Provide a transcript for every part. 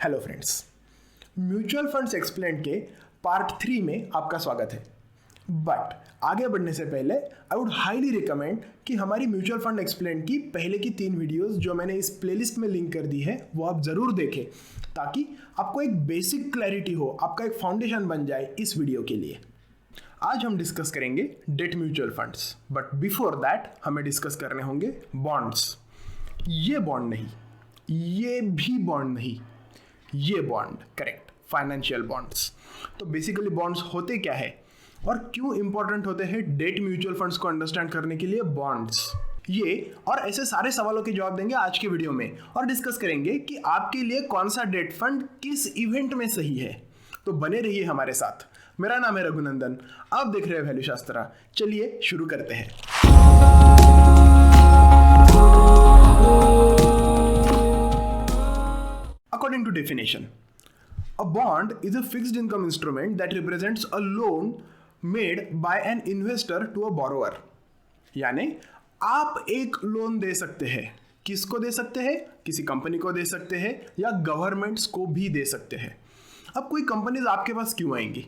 Hello friends, mutual funds explained के part 3 में आपका स्वागत है। बट आगे बढ़ने से पहले आई वुड हाईली रिकमेंड कि हमारी म्यूचुअल फंड एक्सप्लेन्ड की पहले की 3 वीडियोस जो मैंने इस प्लेलिस्ट में लिंक कर दी है वो आप ज़रूर देखें, ताकि आपको एक बेसिक क्लैरिटी हो, आपका एक फाउंडेशन बन जाए इस वीडियो के लिए। आज हम डिस्कस करेंगे debt mutual funds, but before that हमें डिस्कस करने होंगे बॉन्ड्स। ये बॉन्ड नहीं, ये भी बॉन्ड नहीं, ये बॉन्ड, करेक्ट, फाइनेंशियल बॉन्ड्स। तो बेसिकली बॉन्ड्स होते क्या है और क्यों इंपॉर्टेंट होते हैं डेट म्यूचुअल फंड्स को अंडरस्टैंड करने के लिए बॉन्ड्स, ये और ऐसे सारे सवालों के जवाब देंगे आज के वीडियो में और डिस्कस करेंगे कि आपके लिए कौन सा डेट फंड किस इवेंट में सही है। तो बने रहिए हमारे साथ। मेरा नाम है रघुनंदन, आप देख रहे हैं वैल्यू शास्त्रा। चलिए शुरू करते हैं। According to definition, a bond is a fixed income instrument that represents a loan made by an investor to a borrower. यानी आप एक लोन दे सकते हैं। किसको दे सकते हैं? किसी कंपनी को दे सकते हैं या गवर्नमेंट्स को भी दे सकते हैं। अब कोई कंपनीज आपके पास क्यों आएंगी?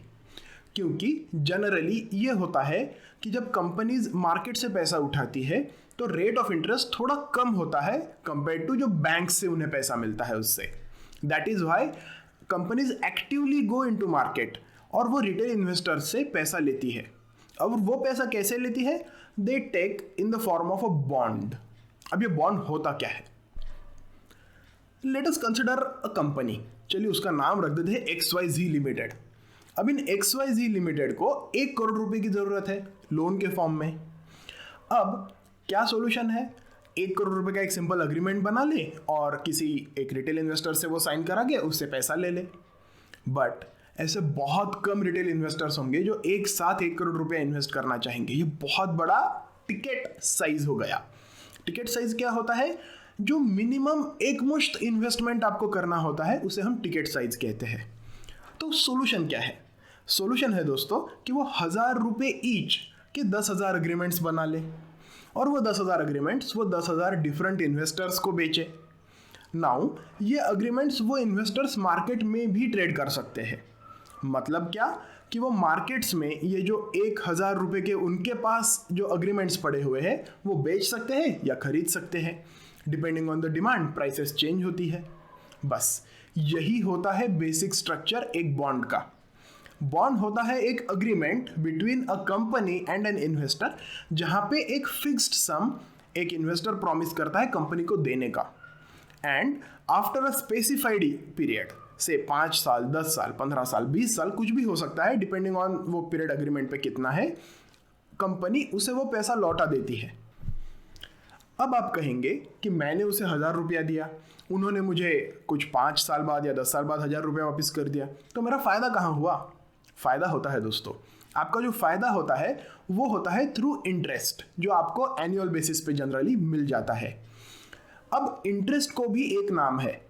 क्योंकि जनरली ये होता है कि जब कंपनीज मार्केट से पैसा उठाती है तो रेट ऑफ इंटरेस्ट थोड़ा कम होता है कंपेयर टू जो बैंक से उन्हें पैसा मिलता है उससे। That is why companies actively go into market और वो रिटेल इन्वेस्टर से पैसा लेती है। अब वो पैसा कैसे लेती है? They take in the form of a bond. अब ये बॉन्ड होता क्या है? Let us consider a company. चलिए उसका नाम रख देते हैं XYZ लिमिटेड। अब इन XYZ लिमिटेड को 1 करोड़ रुपए की जरूरत है लोन के फॉर्म में। अब क्या सॉल्यूशन है? 1 करोड़ रुपए का एक सिंपल अग्रीमेंट बना ले और किसी एक रिटेल इन्वेस्टर से वो साइन करा के उससे पैसा ले ले। बट ऐसे बहुत कम रिटेल इन्वेस्टर्स होंगे जो एक साथ 1 करोड़ रुपए इन्वेस्ट करना चाहेंगे। ये बहुत बड़ा टिकट साइज हो गया। टिकट साइज क्या होता है? जो मिनिमम एक मुश्त इन्वेस्टमेंट आपको करना होता है उसे हम टिकट साइज कहते हैं। तो सोल्यूशन क्या है? सोल्यूशन है दोस्तों कि वो 1000 रुपए ईच के 10,000 अग्रीमेंट्स बना ले और वो 10,000 अग्रीमेंट्स वो 10,000 डिफरेंट इन्वेस्टर्स को बेचे। नाउ ये अग्रीमेंट्स वो इन्वेस्टर्स मार्केट में भी ट्रेड कर सकते हैं। मतलब क्या कि वो मार्केट्स में ये जो 1,000 रुपए के उनके पास जो अग्रीमेंट्स पड़े हुए हैं वो बेच सकते हैं या खरीद सकते हैं। Depending on the demand prices change होती है। बस यही होता है बेसिक स्ट्रक्चर एक बॉन्ड का। बॉन्ड होता है एक agreement between a company and an investor, जहां पे एक फिक्स्ड सम एक इन्वेस्टर प्रॉमिस करता है कंपनी को देने का, and after a specified period से 5 साल, 10 साल, 15 साल, 20 साल, कुछ भी हो सकता है डिपेंडिंग ऑन वो पीरियड अग्रीमेंट पे कितना है, कंपनी उसे वो पैसा लौटा देती है। अब आप कहेंगे कि मैंने उसे 1000 रुपया दिया, उन्होंने मुझे कुछ 5 साल बाद या 10 साल बाद 1000 रुपया वापस कर दिया, तो मेरा फ़ायदा कहाँ हुआ? फ़ायदा होता है दोस्तों, आपका जो फ़ायदा होता है वो होता है थ्रू इंटरेस्ट, जो आपको एनुअल बेसिस पे जनरली मिल जाता है। अब इंटरेस्ट को भी एक नाम है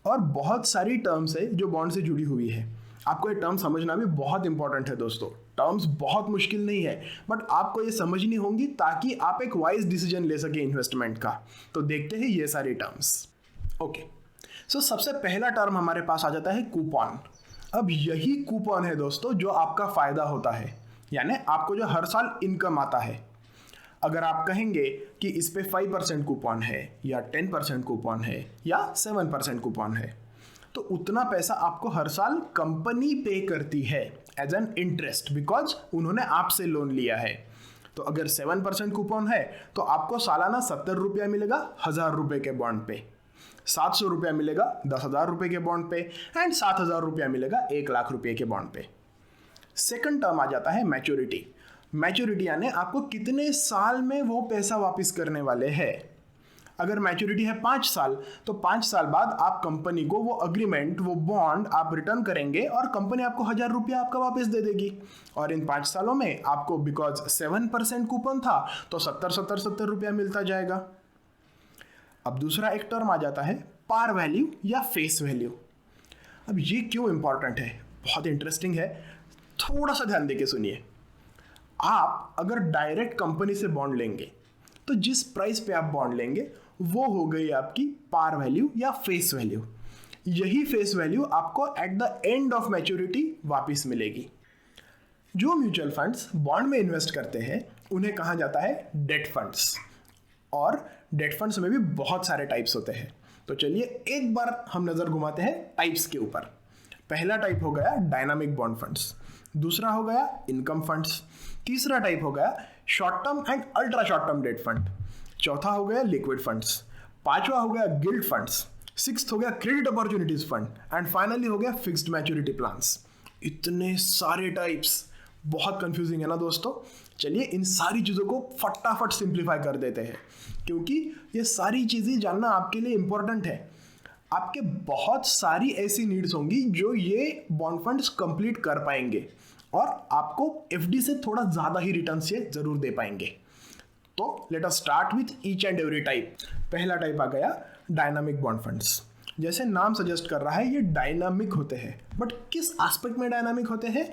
और बहुत सारी टर्म्स है जो बॉन्ड से जुड़ी हुई है। आपको ये टर्म समझना भी बहुत इंपॉर्टेंट है दोस्तों। टर्म्स बहुत मुश्किल नहीं है, बट आपको ये समझनी होंगी ताकि आप एक वाइज डिसीजन ले सके इन्वेस्टमेंट का। तो देखते हैं ये सारी टर्म्स। ओके, सो सबसे पहला टर्म हमारे पास आ जाता है कूपन। अब यही कूपन है दोस्तों जो आपका फ़ायदा होता है, यानी आपको जो हर साल इनकम आता है। अगर आप कहेंगे कि इस पे 5% कूपन है या 10% कूपन है या 7% कूपन है, तो उतना पैसा आपको हर साल कंपनी पे करती है एज एन इंटरेस्ट, बिकॉज उन्होंने आपसे लोन लिया है। तो अगर 7% कूपन है तो आपको सालाना 70 रुपया मिलेगा 1000 रुपये के बॉन्ड पे, 700 रुपया मिलेगा 10,000 रुपये के बॉन्ड पे, एंड 7,000 रुपया मिलेगा 1,00,000 रुपये के बॉन्ड पे। सेकंड टर्म आ जाता है मैच्योरिटी। मैच्योरिटी यानी आपको कितने साल में वो पैसा वापस करने वाले हैं। अगर मैच्योरिटी है 5 साल, तो 5 साल बाद आप कंपनी को वो अग्रीमेंट, वो बॉन्ड आप रिटर्न करेंगे और कंपनी आपको 1000 रुपया आपका वापस दे देगी। और इन 5 सालों में आपको बिकॉज 7% कूपन था तो 70 रुपया मिलता जाएगा। अब दूसरा एक टर्म आ जाता है पार वैल्यू या फेस वैल्यू। अब ये क्यों इंपॉर्टेंट है? बहुत इंटरेस्टिंग है, थोड़ा सा ध्यान देके सुनिए। आप अगर डायरेक्ट कंपनी से बॉन्ड लेंगे तो जिस प्राइस पे आप बॉन्ड लेंगे वो हो गई आपकी पार वैल्यू या फेस वैल्यू। यही फेस वैल्यू आपको at the end of maturity वापस मिलेगी। जो म्यूचुअल फंड्स बॉन्ड में इन्वेस्ट करते हैं उन्हें कहा जाता है डेट फंड्स, और डेट फंड्स में भी बहुत सारे टाइप्स होते हैं। तो चलिए एक बार हम नजर घुमाते हैं टाइप्स के ऊपर। पहला टाइप हो गया डायनामिक बॉन्ड फंड्स, दूसरा हो गया इनकम फंड्स, तीसरा टाइप हो गया short term and ultra short term debt fund, चौथा हो गया लिक्विड फंड्स, पांचवा हो गया गिल्ड फंड्स, सिक्स्थ हो गया credit opportunities fund, and finally हो गया फिक्स्ड मैच्योरिटी प्लान्स। इतने सारे टाइप्स, बहुत कंफ्यूजिंग है ना दोस्तों। चलिए इन सारी चीज़ों को फटाफट सिंप्लीफाई कर देते हैं, क्योंकि ये सारी चीज़ें जानना आपके लिए इंपॉर्टेंट है। आपके बहुत सारी ऐसी नीड्स होंगी जो ये बॉन्ड फंड्स कंप्लीट कर पाएंगे और आपको एफडी से थोड़ा ज़्यादा ही रिटर्न्स ये जरूर दे पाएंगे। तो let us start with each and every type. पहला टाइप आ गया डायनामिक बॉन्ड फंड्स। जैसे नाम सजेस्ट कर रहा है ये डायनामिक होते हैं, बट किस एस्पेक्ट में डायनामिक होते हैं?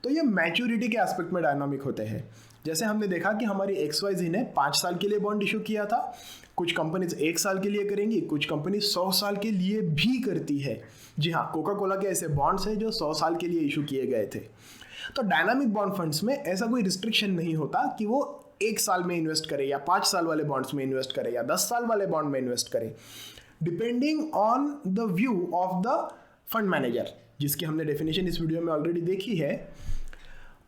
तो ये मैच्योरिटी के एस्पेक्ट में डायनामिक होते हैं। जैसे हमने देखा कि हमारी XYZ ने 5 साल के लिए बॉन्ड इशू किया था, कुछ कंपनीज 1 साल के लिए करेंगी, कुछ कंपनी 100 साल के लिए भी करती है। जी हाँ, कोका कोला के ऐसे बॉन्ड्स हैं जो 100 साल के लिए इशू किए गए थे। तो डायनामिक बॉन्ड फंड्स में ऐसा कोई रिस्ट्रिक्शन नहीं होता कि वो 1 साल में इन्वेस्ट करे या 5 साल वाले बॉन्ड्स में इन्वेस्ट करे या 10 साल वाले बॉन्ड में इन्वेस्ट करे, depending on the view of the fund manager, जिसकी हमने डेफिनेशन इस वीडियो में ऑलरेडी देखी है।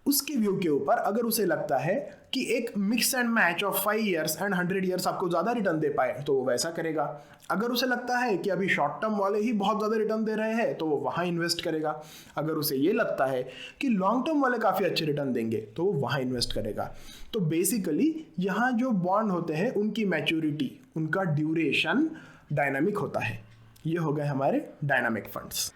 उसके व्यू के ऊपर अगर उसे लगता है कि एक mix and match of 5 years and 100 years आपको ज़्यादा रिटर्न दे पाए तो वो वैसा करेगा। अगर उसे लगता है कि अभी शॉर्ट टर्म वाले ही बहुत ज़्यादा रिटर्न दे रहे हैं तो वो वहाँ इन्वेस्ट करेगा। अगर उसे ये लगता है कि लॉन्ग टर्म वाले काफ़ी अच्छे रिटर्न देंगे तो वो वहाँ इन्वेस्ट करेगा। तो बेसिकली यहाँ जो बॉन्ड होते हैं उनकी मैच्योरिटी, उनका ड्यूरेशन डायनामिक होता है। ये हो गए हमारे dynamic funds.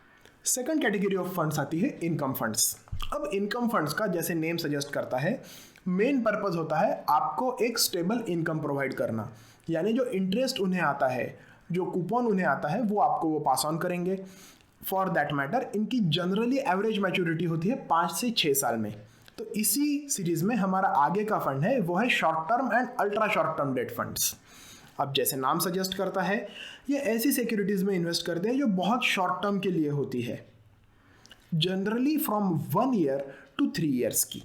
Second category of funds आती है इनकम फंड्स। अब इनकम फंड्स का जैसे नेम सजेस्ट करता है, मेन पर्पस होता है आपको एक स्टेबल इनकम प्रोवाइड करना, यानी जो इंटरेस्ट उन्हें आता है, जो कूपन उन्हें आता है वो आपको वो पास ऑन करेंगे। फॉर दैट मैटर इनकी जनरली एवरेज मैच्योरिटी होती है 5 से 6 साल में। तो इसी सीरीज में हमारा आगे का फंड है वो है short term and ultra short term debt funds. अब जैसे नाम सजेस्ट करता है, ये ऐसी सिक्योरिटीज में इन्वेस्ट करते हैं जो बहुत शॉर्ट टर्म के लिए होती है, generally from 1 year to 3 years की।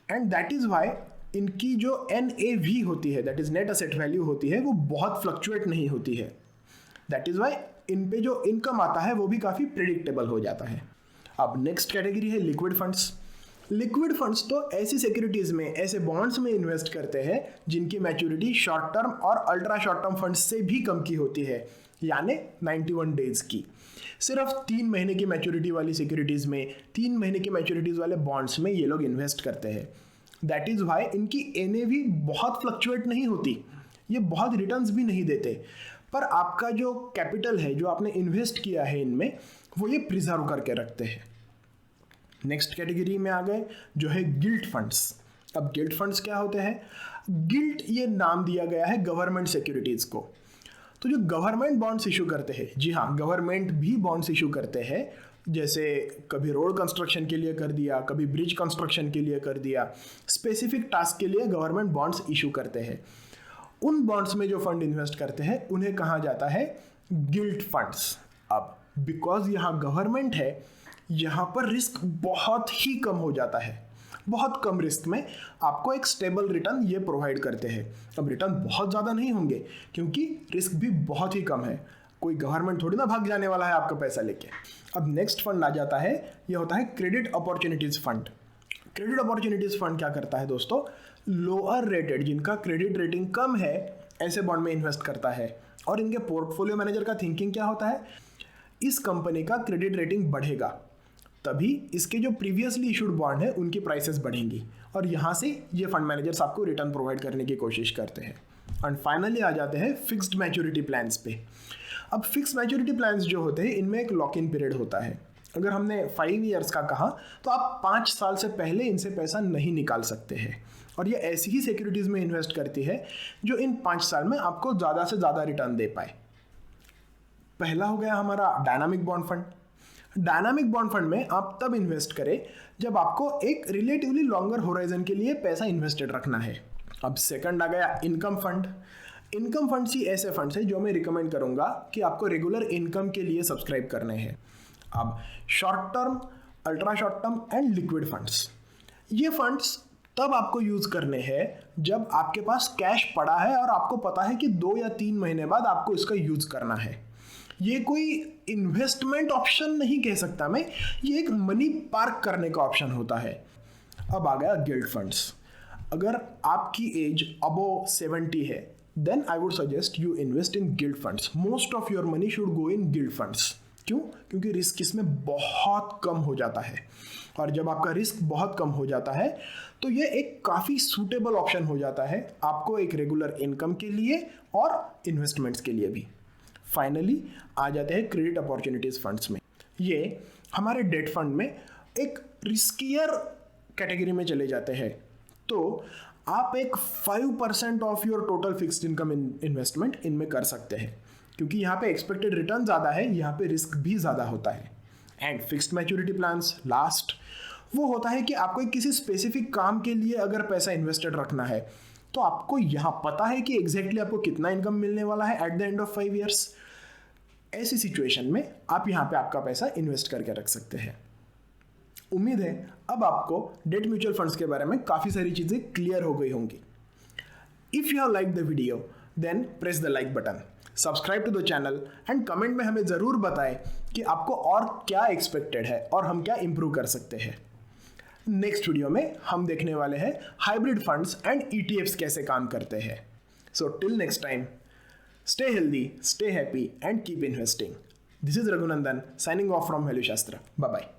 एंड दैट इज वाई इनकी जो NAV होती है, that is net asset value होती है, वो बहुत फ्लक्चुएट नहीं होती है। दैट इज वाई इन पे जो इनकम आता है वो भी काफ़ी प्रिडिक्टेबल हो जाता है। अब नेक्स्ट कैटेगरी है लिक्विड फंड्स। लिक्विड फंड्स तो ऐसी सिक्योरिटीज में, ऐसे बॉन्ड्स में इन्वेस्ट करते हैं जिनकी मैच्योरिटी शॉर्ट टर्म और अल्ट्रा शॉर्ट टर्म फंड्स से भी कम की होती है, यानी 91 डेज की। सिर्फ 3 महीने की मैच्योरिटी वाली सिक्योरिटीज में, 3 महीने की मैच्योरिटीज वाले बॉन्ड्स में ये लोग इन्वेस्ट करते हैं। दैट इज वाई इनकी NAV बहुत फ्लक्चुएट नहीं होती, ये बहुत रिटर्न्स भी नहीं देते, पर आपका जो कैपिटल है, जो आपने इन्वेस्ट किया है इनमें, वो ये प्रिजर्व करके रखते हैं। नेक्स्ट कैटेगरी में आ गए जो है गिल्ट फंड्स। अब गिल्ट फंड्स क्या होते हैं? गिल्ट ये नाम दिया गया है गवर्नमेंट सिक्योरिटीज को। तो जो गवर्नमेंट बॉन्ड्स इशू करते हैं, जी हाँ, गवर्नमेंट भी बॉन्ड्स इशू करते हैं, जैसे कभी रोड कंस्ट्रक्शन के लिए कर दिया, कभी ब्रिज कंस्ट्रक्शन के लिए कर दिया, स्पेसिफिक टास्क के लिए गवर्नमेंट बॉन्ड्स इशू करते हैं। उन बॉन्ड्स में जो फंड इन्वेस्ट करते हैं उन्हें कहा जाता है गिल्ट फंड्स। अब बिकॉज यहाँ गवर्नमेंट है, यहाँ पर रिस्क बहुत ही कम हो जाता है, बहुत कम रिस्क में आपको एक स्टेबल रिटर्न ये प्रोवाइड करते हैं। अब रिटर्न बहुत ज़्यादा नहीं होंगे क्योंकि रिस्क भी बहुत ही कम है, कोई गवर्नमेंट थोड़ी ना भाग जाने वाला है आपका पैसा लेके। अब नेक्स्ट फंड आ जाता है, ये होता है credit opportunities fund. Credit opportunities fund क्या करता है दोस्तों? लोअर रेटेड, जिनका क्रेडिट रेटिंग कम है, ऐसे बॉन्ड में इन्वेस्ट करता है। और इनके पोर्टफोलियो मैनेजर का थिंकिंग क्या होता है? इस कंपनी का क्रेडिट रेटिंग बढ़ेगा, तभी इसके जो प्रीवियसली इशूड बॉन्ड है उनकी प्राइसेस बढ़ेंगी, और यहाँ से ये फंड मैनेजर्स आपको रिटर्न प्रोवाइड करने की कोशिश करते हैं। एंड फाइनली आ जाते हैं फिक्स्ड मैच्योरिटी प्लान्स पे। अब फिक्स मैच्योरिटी प्लान्स जो होते हैं इनमें एक लॉक इन पीरियड होता है। अगर हमने 5 ईयर्स का कहा तो आप 5 साल से पहले इनसे पैसा नहीं निकाल सकते हैं, और ये ऐसी ही सिक्योरिटीज़ में इन्वेस्ट करती है जो इन 5 साल में आपको ज़्यादा से ज़्यादा रिटर्न दे पाए। पहला हो गया हमारा dynamic bond fund. Dynamic bond fund में आप तब इन्वेस्ट करें जब आपको एक रिलेटिवली लॉन्गर होराइजन के लिए पैसा इन्वेस्टेड रखना है। अब सेकंड आ गया इनकम फंड। इनकम फंड्स ही ऐसे फंड्स हैं जो मैं रिकमेंड करूंगा कि आपको रेगुलर इनकम के लिए सब्सक्राइब करने हैं। अब short term, ultra short term and liquid funds, ये फंड्स तब आपको यूज करने हैं जब आपके पास कैश पड़ा है और आपको पता है कि 2 या 3 महीने बाद आपको इसका यूज करना है। ये कोई इन्वेस्टमेंट ऑप्शन नहीं कह सकता मैं, ये एक मनी पार्क करने का ऑप्शन होता है। अब आ गया गिल्ड फंड्स। अगर आपकी एज अबव 70 है then I would suggest you invest in gilt funds. Most of your money should go in gilt funds. क्यों? क्योंकि रिस्क इसमें बहुत कम हो जाता है, और जब आपका रिस्क बहुत कम हो जाता है तो ये एक काफ़ी सूटेबल ऑप्शन हो जाता है आपको एक रेगुलर इनकम के लिए और इन्वेस्टमेंट्स के लिए भी। फाइनली आ जाते हैं क्रेडिट अपॉर्चुनिटीज़ फंड्स में। ये हमारे डेट फंड में एक रिस्कियर कैटेगरी में चले जाते हैं। तो आप एक 5% of your total fixed income investment इनमें कर सकते हैं, क्योंकि यहाँ पे एक्सपेक्टेड रिटर्न ज़्यादा है, यहाँ पे रिस्क भी ज़्यादा होता है। And fixed maturity plans last, वो होता है कि आपको किसी स्पेसिफिक काम के लिए अगर पैसा इन्वेस्टेड रखना है तो आपको यहाँ पता है कि एग्जैक्टली आपको कितना इनकम मिलने वाला है at the end of 5 years. ऐसी सिचुएशन में आप यहाँ पे आपका पैसा इन्वेस्ट करके रख सकते हैं। उम्मीद है अब आपको डेट म्यूचुअल फंड्स के बारे में काफ़ी सारी चीज़ें क्लियर हो गई होंगी। If you have like the video then press the like button, subscribe to the channel and comment में हमें ज़रूर बताएं कि आपको और क्या एक्सपेक्टेड है और हम क्या इंप्रूव कर सकते हैं। नेक्स्ट वीडियो में हम देखने वाले हैं हाइब्रिड फंड्स एंड ETFs कैसे काम करते हैं। So till next time, stay healthy, stay happy and keep investing. This is Raghunandan signing off from value Shastra. Bye bye.